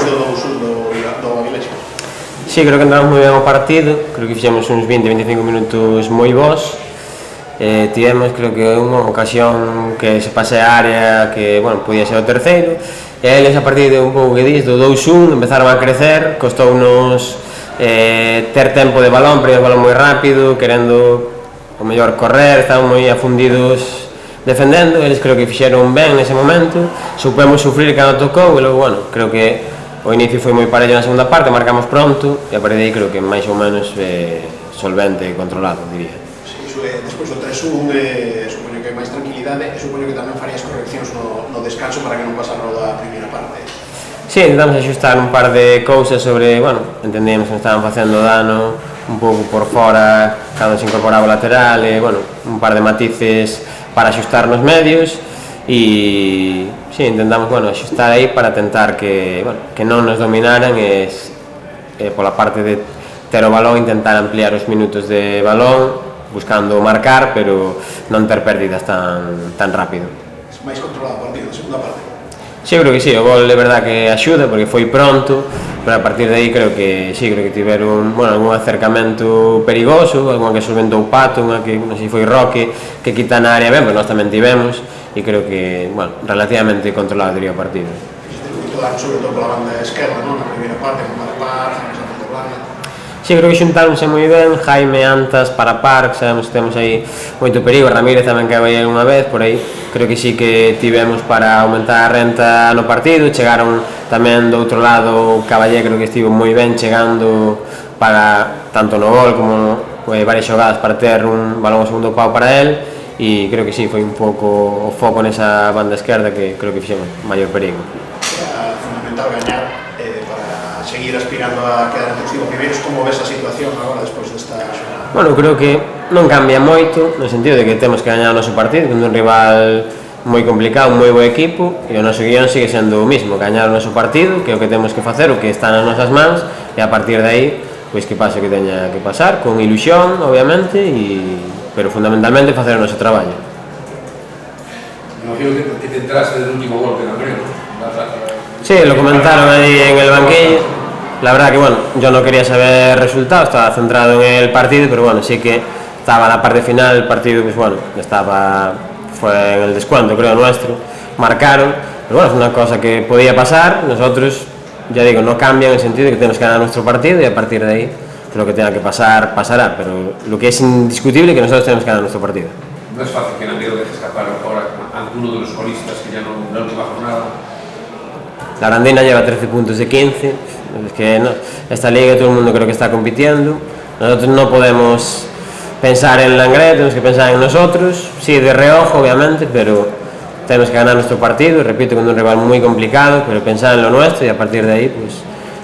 despois do 2-1 do Avilés? Sí, creo que entramos moi ben ao partido, creo que fixemos uns 20-25 minutos moi bons. Tivemos, creo que unha ocasión que se pase a área que, bueno, podía ser o terceiro, e eles a partir de un pouco que dis, do 2-1, empezaron a crecer, costounos ter tempo de balón, pero o balón moi rápido, querendo o mellor correr, estaban moi afundidos defendendo, eles creo que fixeron ben nese momento, supemos sufrir cando tocou, e logo, bueno, creo que o inicio foi moi parello na segunda parte, marcamos pronto, e a partir de aí creo que máis ou menos solvente e controlado, diría. Despois do 3-1, supoño que hai máis tranquilidade, e supoño que tamén farías correccións no descanso para que non pasara a primeira parte. Sí, intentamos axustar un par de cousas sobre, bueno, entendíamos que nos estaban facendo dano un pouco por fora cando se incorporaba o lateral, e, bueno, un par de matices para axustar nos medios, e, sí, intentamos, bueno, axustar aí para tentar que, bueno, que non nos dominaran e pola parte de ter o balón intentar ampliar os minutos de balón, buscando marcar, pero non ter pérdidas tan rápido. Mais controlado o partido, na segunda parte? Sí, creo que sí, o gol de verdad que axuda, porque foi pronto, pero a partir de aí creo que sí, creo que tiveron, bueno, algún acercamento perigoso, algunha que solventou Pato, unha que, non sei, foi Roque, que quita na área ben, pero nós tamén tivemos, e creo que, bueno, relativamente controlado diría o partido. Fixiste moito dano, sobre todo pola banda esquerda, non? Na primeira parte, con Parapar, Jaime Santos de Blanda. Sí, creo que xuntáronse moi ben, Jaime, Antas, Parapar, que sabemos que temos aí moito perigo, Ramírez tamén que vai unha vez, por aí, creo que sí que tivemos para aumentar a renta no partido, chegaron tamén do outro lado, Caballé creo que estivo moi ben chegando para, tanto no gol como varias xogadas para ter un balón ao segundo pau para él, e creo que sí, foi un pouco o foco nesa banda esquerda que creo que fixemos maior perigo. Era fundamental gañar para seguir aspirando a quedar entre os 5 primeiros. Como ves a situación agora despois desta xornada? Bueno, creo que non cambia moito, no sentido de que temos que gañar o noso partido, que é un rival moi complicado, un moi bo equipo, e o noso guión sigue sendo o mismo, gañar o noso partido, que é o que temos que facer, o que está nas nosas mans, e a partir de aí, pois que pase o que teña que pasar, con ilusión, obviamente, pero fundamentalmente facer o noso traballo. Me imagino que te entraste del último gol que Gambrero. Sí, lo comentaron ahí en el banquillo. La verdad que, bueno, yo no quería saber resultados, estaba centrado en el partido, pero bueno, sí que estaba la parte final, el partido, pues bueno, fue en el descuento, creo, nuestro, marcaron, pero bueno, es una cosa que podía pasar, nosotros, ya digo, no cambia en el sentido de que tenemos que ganar nuestro partido y a partir de ahí, lo que tenga que pasar, pasará, pero lo que es indiscutible es que nosotros tenemos que ganar nuestro partido. No es fácil que Gambrero deje escapar ahora ante uno de los colistas que ya no en la última jornada. La Arandina lleva 13 puntos de 15, es que no, esta liga todo el mundo creo que está compitiendo, nosotros no podemos pensar en Langret, tenemos que pensar en nosotros, sí, de reojo obviamente, pero tenemos que ganar nuestro partido, y repito, con un rival muy complicado, pero pensar en lo nuestro y a partir de ahí, pues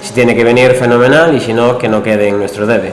si tiene que venir fenomenal y si no, que no quede en nuestro debe.